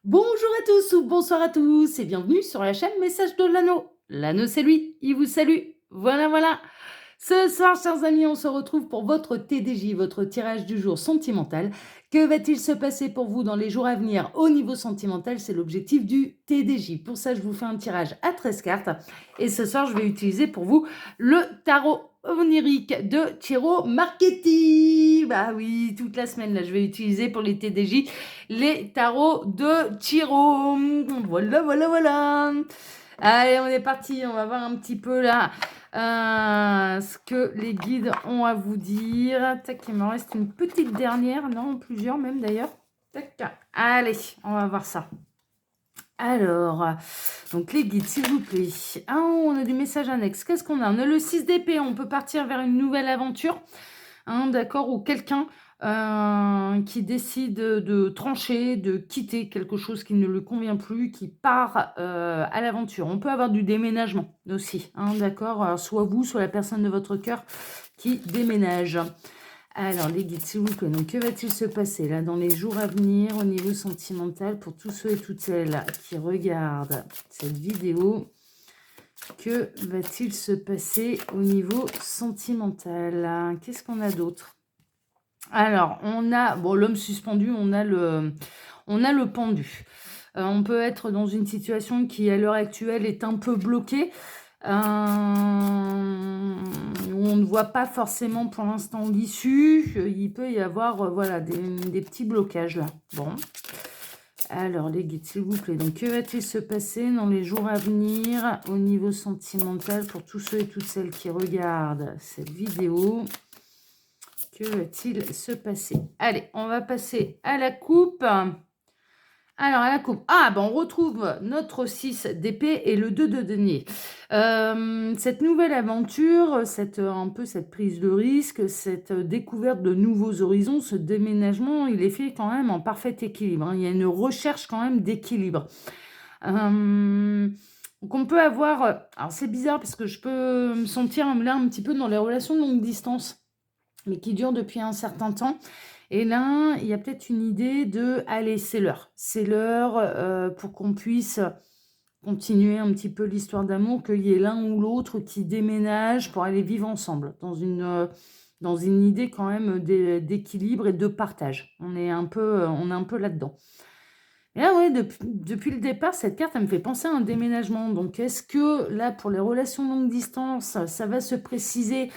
Bonjour à tous ou bonsoir à tous et bienvenue sur la chaîne Message de l'Anneau. L'Anneau, c'est lui, il vous salue. Voilà, voilà. Ce soir, chers amis, on se retrouve pour votre TDJ, votre tirage du jour sentimental. Que va-t-il se passer pour vous dans les jours à venir au niveau sentimental? C'est l'objectif du TDJ. Pour ça, je vous fais un tirage à 13 cartes. Et ce soir, je vais utiliser pour vous le tarot onirique de Chiro Marchetti. Bah oui, toute la semaine, là, je vais utiliser pour les TDJ les tarots de Chiro. Voilà, voilà, voilà. Allez, on est parti. On va voir un petit peu là ce que les guides ont à vous dire. Tac, il me reste une petite dernière. Non, plusieurs même d'ailleurs. Tac. Allez, on va voir ça. Alors, donc les guides, s'il vous plaît. Ah, on a du message annexe. Qu'est-ce qu'on a? On a le 6 d'épée. On peut partir vers une nouvelle aventure. D'accord, ou quelqu'un qui décide de trancher, de quitter quelque chose qui ne lui convient plus, qui part à l'aventure. On peut avoir du déménagement aussi, d'accord, alors, soit vous, soit la personne de votre cœur qui déménage. Alors, les guides, s'il vous plaît, donc que va-t-il se passer là dans les jours à venir au niveau sentimental pour tous ceux et toutes celles qui regardent cette vidéo? Que va-t-il se passer au niveau sentimental? Qu'est-ce qu'on a d'autre? Alors, on a bon, l'homme suspendu, on a le pendu. On peut être dans une situation qui, à l'heure actuelle, est un peu bloquée, où on ne voit pas forcément pour l'instant l'issue. Il peut y avoir voilà, des petits blocages là. Bon. Alors, les guides, s'il vous plaît. Donc, que va-t-il se passer dans les jours à venir au niveau sentimental pour tous ceux et toutes celles qui regardent cette vidéo? Que va-t-il se passer? Allez, on va passer à la coupe. Alors, à la coupe. Ah, ben on retrouve notre 6 d'épée et le 2 de denier. Cette nouvelle aventure, un peu cette prise de risque, cette découverte de nouveaux horizons, ce déménagement, il est fait quand même en parfait équilibre, hein. Il y a une recherche quand même d'équilibre. Donc on peut avoir... Alors c'est bizarre parce que je peux me sentir là un petit peu dans les relations de longue distance, mais qui durent depuis un certain temps. Et là, il y a peut-être une idée de, allez, c'est l'heure. C'est l'heure pour qu'on puisse continuer un petit peu l'histoire d'amour, qu'il y ait l'un ou l'autre qui déménage pour aller vivre ensemble, dans une idée quand même d'équilibre et de partage. On est un peu là-dedans. Et là, ouais, depuis le départ, cette carte, elle me fait penser à un déménagement. Donc, est-ce que là, pour les relations longue distance, ça va se préciser?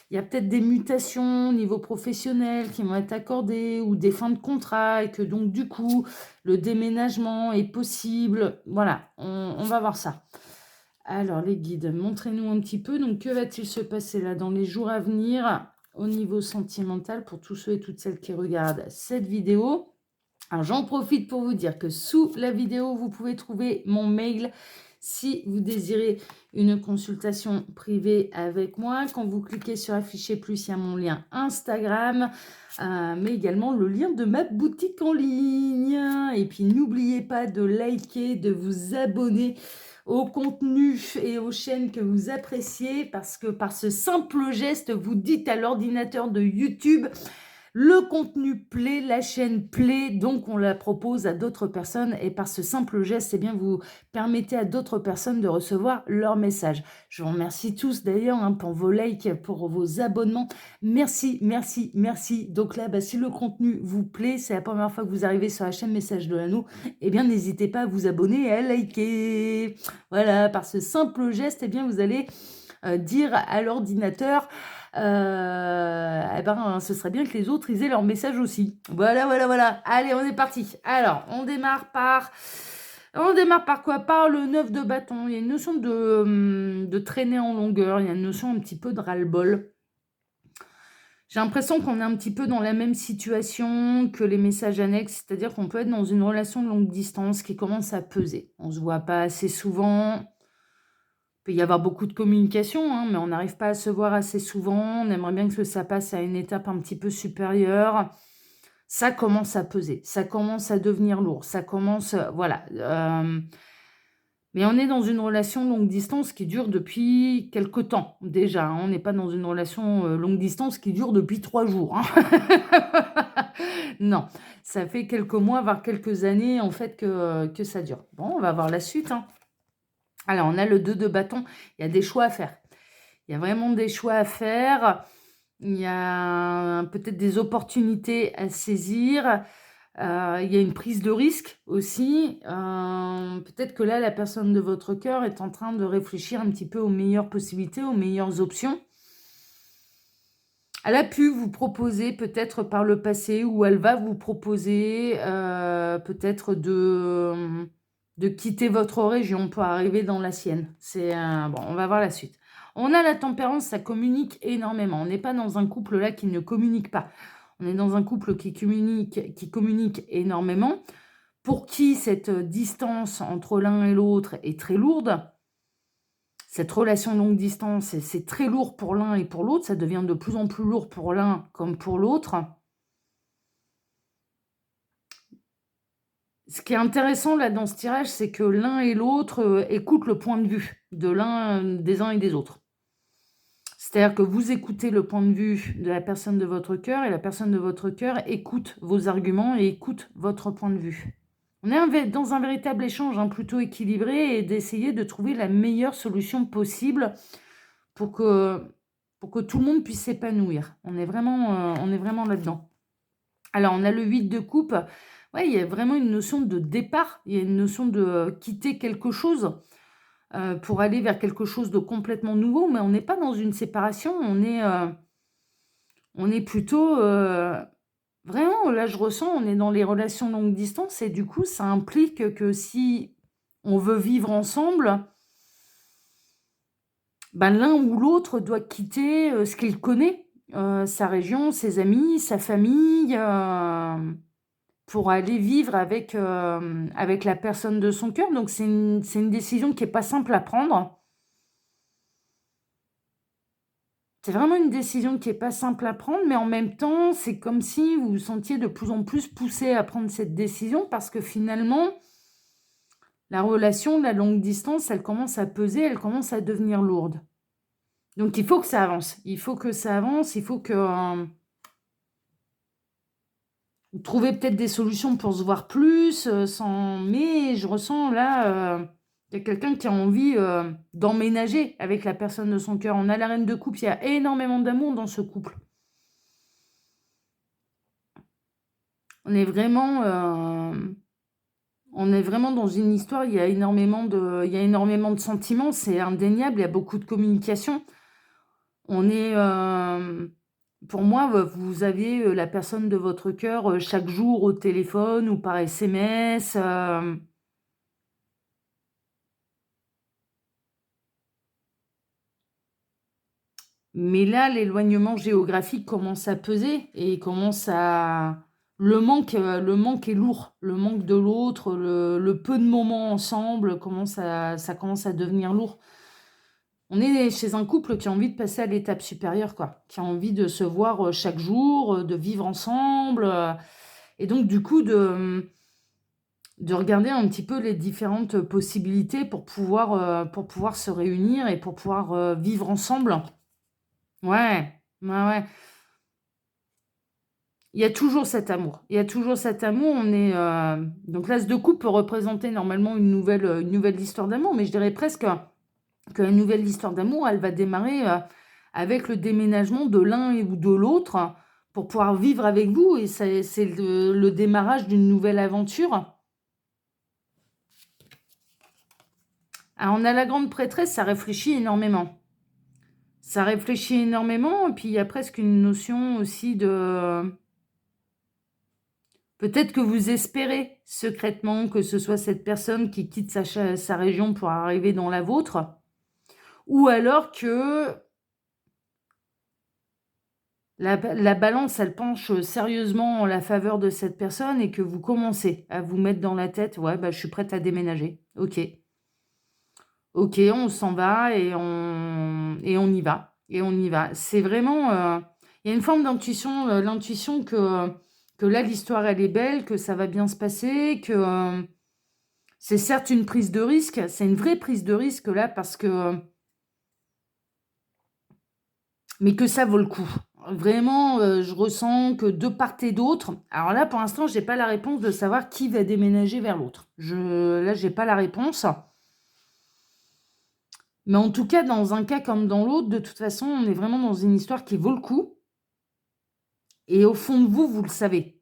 Il y a peut-être des mutations au niveau professionnel qui vont être accordées ou des fins de contrat et que donc du coup, le déménagement est possible. Voilà, on va voir ça. Alors les guides, montrez-nous un petit peu. Donc que va-t-il se passer là dans les jours à venir au niveau sentimental pour tous ceux et toutes celles qui regardent cette vidéo? Alors j'en profite pour vous dire que sous la vidéo, vous pouvez trouver mon mail si vous désirez une consultation privée avec moi. Quand vous cliquez sur afficher plus, il y a mon lien Instagram, mais également le lien de ma boutique en ligne. Et puis n'oubliez pas de liker, de vous abonner au contenu et aux chaînes que vous appréciez, parce que par ce simple geste, vous dites à l'ordinateur de YouTube: le contenu plaît, la chaîne plaît, donc on la propose à d'autres personnes et par ce simple geste, eh bien, vous permettez à d'autres personnes de recevoir leur message. Je vous remercie tous d'ailleurs, hein, pour vos likes, pour vos abonnements. Merci, merci, merci. Donc là, si le contenu vous plaît, c'est la première fois que vous arrivez sur la chaîne Message de l'Anneau, eh bien n'hésitez pas à vous abonner et à liker. Voilà, par ce simple geste, eh bien, vous allez dire à l'ordinateur, ce serait bien que les autres ils aient leur message aussi. Voilà, voilà, voilà. Allez, on est parti. Alors, on démarre par quoi? Par le 9 de bâton. Il y a une notion de traîner en longueur. Il y a une notion un petit peu de ras-le-bol. J'ai l'impression qu'on est un petit peu dans la même situation que les messages annexes, c'est-à-dire qu'on peut être dans une relation de longue distance qui commence à peser. On ne se voit pas assez souvent. Il peut y avoir beaucoup de communication, hein, mais on n'arrive pas à se voir assez souvent. On aimerait bien que ça passe à une étape un petit peu supérieure. Ça commence à peser, ça commence à devenir lourd, ça commence, voilà. Mais on est dans une relation longue distance qui dure depuis quelque temps déjà, hein. On n'est pas dans une relation, longue distance qui dure depuis 3 jours, hein. Non, ça fait quelques mois, voire quelques années en fait que ça dure. Bon, on va voir la suite, hein. Alors on a le 2 de bâton, il y a des choix à faire. Il y a vraiment des choix à faire. Il y a peut-être des opportunités à saisir. Il y a une prise de risque aussi. Peut-être que là, la personne de votre cœur est en train de réfléchir un petit peu aux meilleures possibilités, aux meilleures options. Elle a pu vous proposer peut-être par le passé, ou elle va vous proposer peut-être de quitter votre région pour arriver dans la sienne. Bon, on va voir la suite. On a la tempérance, ça communique énormément. On n'est pas dans un couple là qui ne communique pas. On est dans un couple qui communique énormément, pour qui cette distance entre l'un et l'autre est très lourde. Cette relation longue distance, c'est très lourd pour l'un et pour l'autre. Ça devient de plus en plus lourd pour l'un comme pour l'autre. Ce qui est intéressant là dans ce tirage, c'est que l'un et l'autre écoutent le point de vue de des uns et des autres. C'est-à-dire que vous écoutez le point de vue de la personne de votre cœur, et la personne de votre cœur écoute vos arguments et écoute votre point de vue. On est dans un véritable échange, hein, plutôt équilibré, et d'essayer de trouver la meilleure solution possible pour que tout le monde puisse s'épanouir. On est vraiment là-dedans. Alors, on a le 8 de coupe. Ouais, il y a vraiment une notion de départ. Il y a une notion de quitter quelque chose pour aller vers quelque chose de complètement nouveau. Mais on n'est pas dans une séparation. On est plutôt... vraiment, là, je ressens, on est dans les relations longue distance. Et du coup, ça implique que si on veut vivre ensemble, ben, l'un ou l'autre doit quitter ce qu'il connaît, sa région, ses amis, sa famille, pour aller vivre avec la personne de son cœur. Donc c'est une décision qui est pas simple à prendre. C'est vraiment une décision qui est pas simple à prendre, mais en même temps, c'est comme si vous vous sentiez de plus en plus poussé à prendre cette décision, parce que finalement, la relation, la longue distance, elle commence à peser, elle commence à devenir lourde. Donc il faut que ça avance. Il faut que ça avance. Il faut que vous trouviez peut-être des solutions pour se voir plus, mais je ressens là, il y a quelqu'un qui a envie d'emménager avec la personne de son cœur. On a la reine de coupe, il y a énormément d'amour dans ce couple. On est vraiment dans une histoire, il y a énormément de sentiments, c'est indéniable, il y a beaucoup de communication. On est, pour moi, vous avez la personne de votre cœur chaque jour au téléphone ou par SMS. Mais là, l'éloignement géographique commence à peser, et commence à... Le manque est lourd. Le manque de l'autre, le peu de moments ensemble, ça commence à devenir lourd. On est chez un couple qui a envie de passer à l'étape supérieure, quoi. Qui a envie de se voir chaque jour, de vivre ensemble. Et donc, du coup, de regarder un petit peu les différentes possibilités pour pouvoir se réunir et pour pouvoir vivre ensemble. Ouais, ouais, ouais. Il y a toujours cet amour. Il y a toujours cet amour. Donc l'as de coupe peut représenter normalement une nouvelle histoire d'amour, mais je dirais presque que la nouvelle histoire d'amour, elle va démarrer avec le déménagement de l'un ou de l'autre pour pouvoir vivre avec vous, et c'est le démarrage d'une nouvelle aventure. Alors, on a la grande prêtresse, ça réfléchit énormément. Ça réfléchit énormément, et puis il y a presque une notion aussi de... Peut-être que vous espérez secrètement que ce soit cette personne qui quitte sa région pour arriver dans la vôtre, ou alors que la balance, elle penche sérieusement en la faveur de cette personne, et que vous commencez à vous mettre dans la tête, ouais, bah, je suis prête à déménager. Ok. Ok, on s'en va, et on y va. Et on y va. C'est vraiment... il y a une forme d'intuition, l'intuition que là, l'histoire, elle est belle, que ça va bien se passer, que C'est certes une prise de risque, c'est une vraie prise de risque là parce que mais que ça vaut le coup. Vraiment, je ressens que de part et d'autre alors là, pour l'instant, j'ai pas la réponse de savoir qui va déménager vers l'autre. Là, j'ai pas la réponse. Mais en tout cas, dans un cas comme dans l'autre, de toute façon, on est vraiment dans une histoire qui vaut le coup et au fond de vous, vous le savez.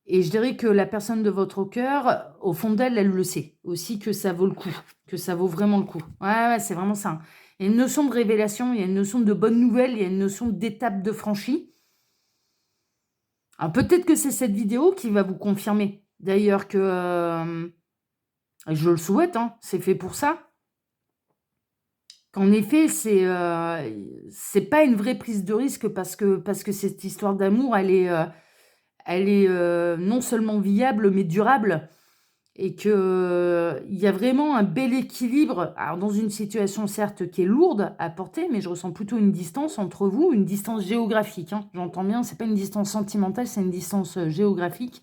Et je dirais que la personne de votre cœur, au fond d'elle, elle le sait aussi que ça vaut le coup, que ça vaut vraiment le coup. Ouais, ouais, c'est vraiment ça. Il y a une notion de révélation, il y a une notion de bonne nouvelle, il y a une notion d'étape de franchie. Alors peut-être que c'est cette vidéo qui va vous confirmer. D'ailleurs que je le souhaite, hein, c'est fait pour ça. Qu'en effet, c'est pas une vraie prise de risque parce que cette histoire d'amour, elle est non seulement viable, mais durable. Et qu'il y a vraiment un bel équilibre. Alors, dans une situation, certes, qui est lourde à porter, mais je ressens plutôt une distance entre vous, une distance géographique. Hein. J'entends bien, c'est pas une distance sentimentale, c'est une distance géographique.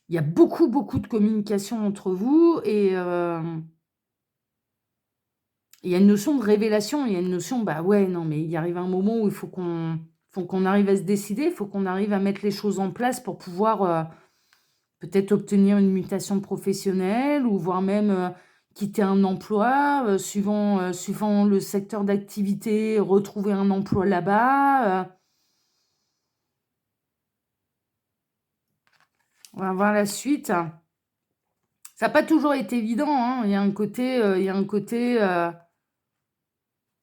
Il y a beaucoup, beaucoup de communication entre vous et il y a une notion de révélation, il y a une notion, bah ouais, non, mais il arrive un moment où il faut qu'on arrive à se décider, il faut qu'on arrive à mettre les choses en place pour pouvoir peut-être obtenir une mutation professionnelle ou voire même quitter un emploi, suivant le secteur d'activité, retrouver un emploi là-bas. On va voir la suite. Ça n'a pas toujours été évident, hein. Il y a un côté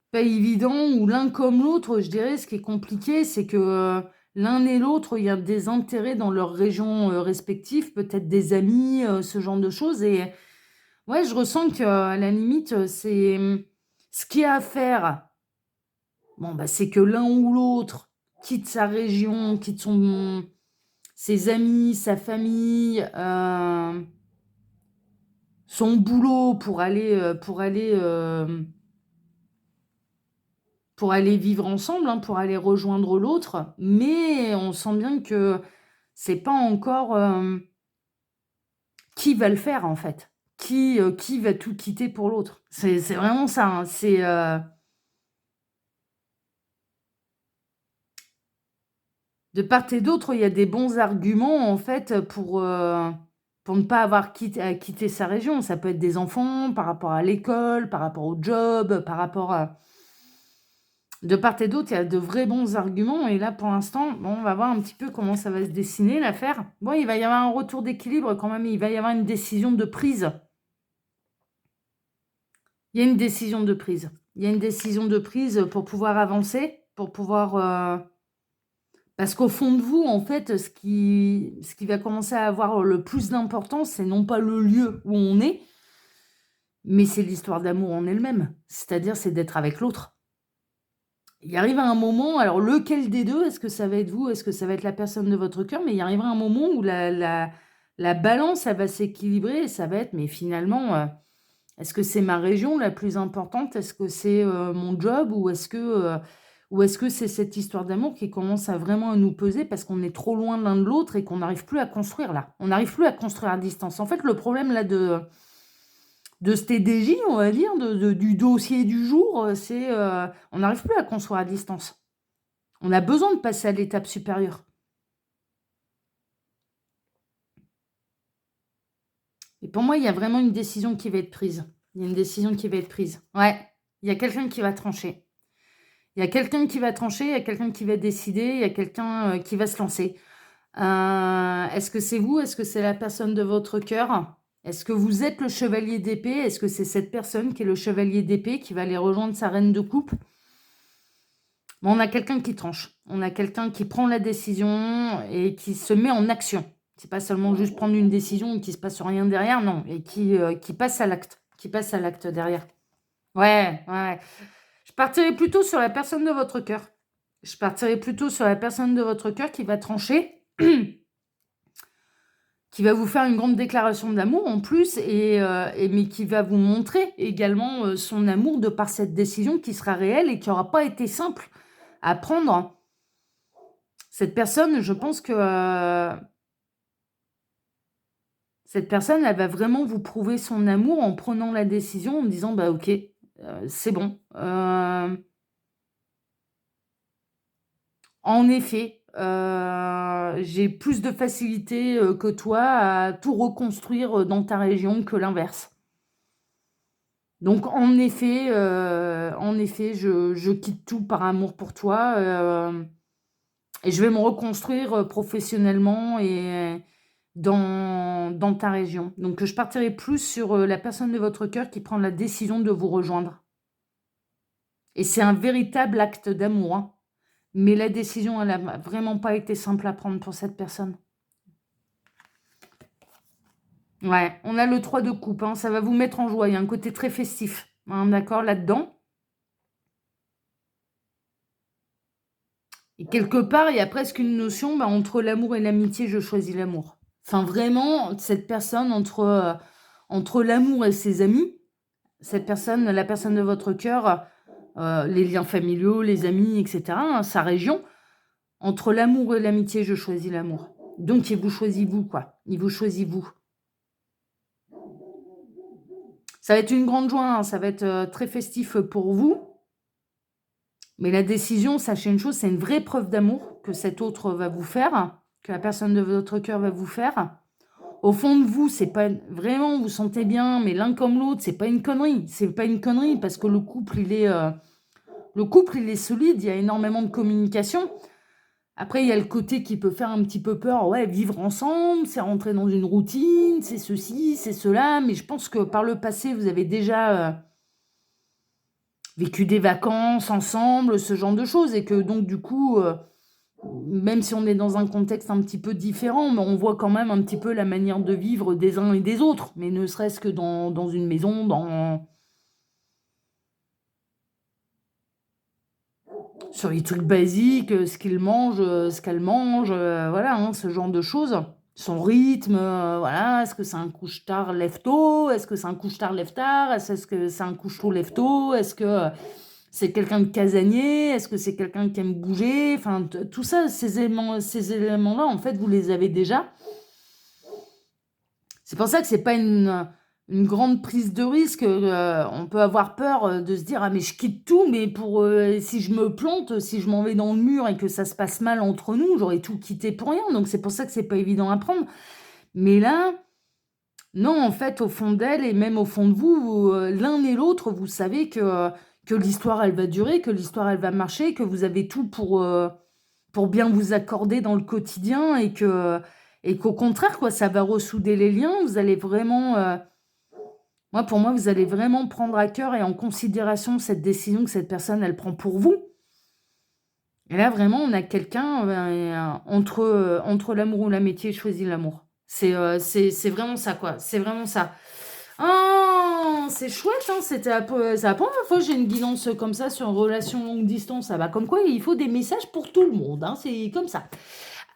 pas évident où l'un comme l'autre, je dirais, ce qui est compliqué, c'est que l'un et l'autre, il y a des intérêts dans leurs régions respectives, peut-être des amis, ce genre de choses. Et ouais, je ressens que à la limite, c'est ce qu'il y a à faire. Bon, bah, c'est que l'un ou l'autre quitte sa région, quitte ses amis, sa famille, son boulot pour aller vivre ensemble, hein, pour aller rejoindre l'autre. Mais on sent bien que c'est pas encore qui va le faire en fait. Qui va tout quitter pour l'autre. C'est vraiment ça. Hein. De part et d'autre, il y a des bons arguments en fait pour ne pas avoir à quitter sa région. Ça peut être des enfants, par rapport à l'école, par rapport au job, par rapport à... De part et d'autre, il y a de vrais bons arguments. Et là, pour l'instant, bon, on va voir un petit peu comment ça va se dessiner, l'affaire. Bon, il va y avoir un retour d'équilibre quand même. Il va y avoir une décision de prise. Il y a une décision de prise. Il y a une décision de prise pour pouvoir avancer, pour pouvoir... Parce qu'au fond de vous, en fait, ce qui va commencer à avoir le plus d'importance, c'est non pas le lieu où on est, mais c'est l'histoire d'amour en elle-même. C'est-à-dire, c'est d'être avec l'autre. Il arrive un moment, alors lequel des deux, est-ce que ça va être vous, est-ce que ça va être la personne de votre cœur, mais il arrivera un moment où la balance, elle va s'équilibrer et ça va être, mais finalement, est-ce que c'est ma région la plus importante? Est-ce que c'est mon job ou est-ce que c'est cette histoire d'amour qui commence à vraiment nous peser parce qu'on est trop loin l'un de l'autre et qu'on n'arrive plus à construire là? On n'arrive plus à construire à distance. En fait, le problème là de ce TDJ, on va dire, du dossier du jour, c'est on n'arrive plus à construire à distance. On a besoin de passer à l'étape supérieure. Et pour moi, il y a vraiment une décision qui va être prise. Il y a une décision qui va être prise. Ouais, il y a quelqu'un qui va trancher. Il y a quelqu'un qui va trancher, il y a quelqu'un qui va décider, il y a quelqu'un qui va se lancer. Est-ce que c'est vous? Est-ce que c'est la personne de votre cœur? Est-ce que vous êtes le chevalier d'épée? Est-ce que c'est cette personne qui est le chevalier d'épée qui va aller rejoindre sa reine de coupe? Bon, on a quelqu'un qui tranche. On a quelqu'un qui prend la décision et qui se met en action. C'est pas seulement juste prendre une décision et qui se passe rien derrière, non. Et qui passe à l'acte. Qui passe à l'acte derrière. Ouais, ouais. Je partirai plutôt sur la personne de votre cœur. Je partirai plutôt sur la personne de votre cœur qui va trancher, qui va vous faire une grande déclaration d'amour en plus, mais qui va vous montrer également son amour de par cette décision qui sera réelle et qui n'aura pas été simple à prendre. Cette personne, je pense que Cette personne, elle va vraiment vous prouver son amour en prenant la décision, en disant: «Bah, OK, c'est bon, en effet, j'ai plus de facilité, que toi à tout reconstruire, dans ta région que l'inverse. Donc en effet, je quitte tout par amour pour toi, et je vais me reconstruire, professionnellement et dans ta région. Donc je partirai plus sur, la personne de votre cœur qui prend la décision de vous rejoindre et c'est un véritable acte d'amour, hein, mais la décision, elle a vraiment pas été simple à prendre pour cette personne. Ouais, on a le 3 de coupe, hein, ça va vous mettre en joie. Il y a un côté très festif, hein, d'accord, là-dedans et quelque part, il y a presque une notion, bah, entre l'amour et l'amitié, je choisis l'amour. Enfin vraiment, cette personne entre l'amour et ses amis, cette personne, la personne de votre cœur, les liens familiaux, les amis et cetera, hein, sa région, entre l'amour et l'amitié, je choisis l'amour. Donc il vous choisit vous, quoi. Il vous choisit vous. Ça va être une grande joie, hein, ça va être, très festif, pour vous. Mais la décision, sachez une chose, c'est une vraie preuve d'amour que cet autre va vous faire, que la personne de votre cœur va vous faire. Au fond de vous, c'est pas vraiment, vous sentez bien, mais l'un comme l'autre, c'est pas une connerie. C'est pas une connerie parce que le couple, il est solide, il y a énormément de communication. Après, il y a le côté qui peut faire un petit peu peur. Ouais, vivre ensemble, c'est rentrer dans une routine, c'est ceci, c'est cela. Mais je pense que par le passé, vous avez déjà vécu des vacances ensemble, ce genre de choses. Et que donc, du coup, même si on est dans un contexte un petit peu différent, mais on voit quand même un petit peu la manière de vivre des uns et des autres. Mais ne serait-ce que dans une maison, sur les trucs basiques, ce qu'il mange, ce qu'elle mange, voilà, hein, ce genre de choses. Son rythme, voilà, est-ce que c'est un couche-tard lève-tôt? Est-ce que c'est un couche-tard lève-tard? Est-ce que c'est un couche-tôt lève-tôt? Est-ce que, c'est quelqu'un de casanier? Est-ce que c'est quelqu'un qui aime bouger? Enfin, tout ça, ces éléments-là, en fait, vous les avez déjà. C'est pour ça que c'est pas une grande prise de risque. On peut avoir peur de se dire: «Ah mais je quitte tout, mais pour si je me plante, si je m'en vais dans le mur et que ça se passe mal entre nous, j'aurais tout quitté pour rien». Donc c'est pour ça que c'est pas évident à prendre. Mais là, non, en fait, au fond d'elle et même au fond de vous, l'un et l'autre, vous savez que l'histoire, elle va durer, que l'histoire, elle va marcher, que vous avez tout pour bien vous accorder dans le quotidien et qu'au contraire, quoi, ça va ressouder les liens. Vous allez vraiment, moi, pour moi, vous allez vraiment prendre à cœur et en considération cette décision que cette personne, elle prend pour vous. Et là, vraiment, on a quelqu'un, entre l'amour ou l'amitié, choisit l'amour. C'est vraiment ça, quoi. C'est vraiment ça. Ah! C'est chouette, hein, c'est la première fois que j'ai une guidance comme ça sur une relation longue distance. Ah bah, comme quoi il faut des messages pour tout le monde, hein, c'est comme ça.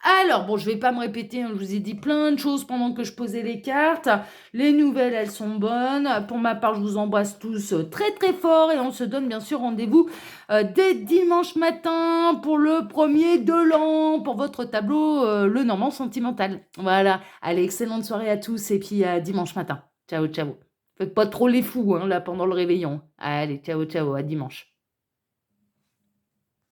Alors bon, je vais pas me répéter, hein, je vous ai dit plein de choses pendant que je posais les cartes. Les nouvelles, elles sont bonnes. Pour ma part, je vous embrasse tous, très, très fort et on se donne bien sûr rendez-vous, dès dimanche matin pour le premier de l'an, pour votre tableau, Lenormand sentimental. Voilà. Allez, excellente soirée à tous et puis à dimanche matin. Ciao, ciao. Faites pas trop les fous, hein, là, pendant le réveillon. Allez, ciao, ciao, à dimanche.